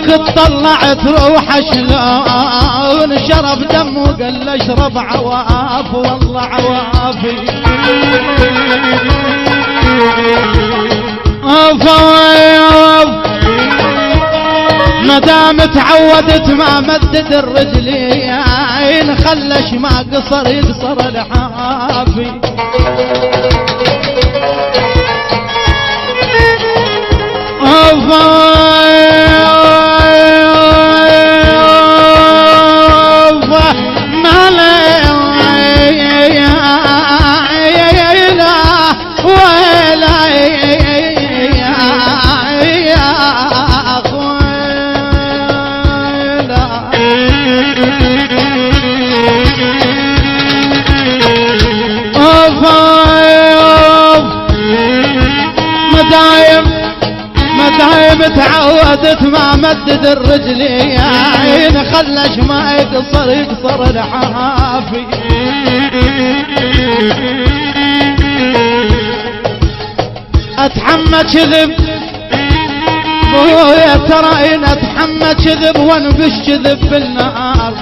الوقت طلعت روح شلون شرب دم وقال اشرب عواف والله عوافي ما دام تعودت ما مدد الرجلين خلش ما قصر يقصر الحافي مدايم تعودت ما مدد الرجلين خلش ما يقصر الحافي اتحمى كذب بويا ترى ان اتحمى كذب وانبش كذب بالنار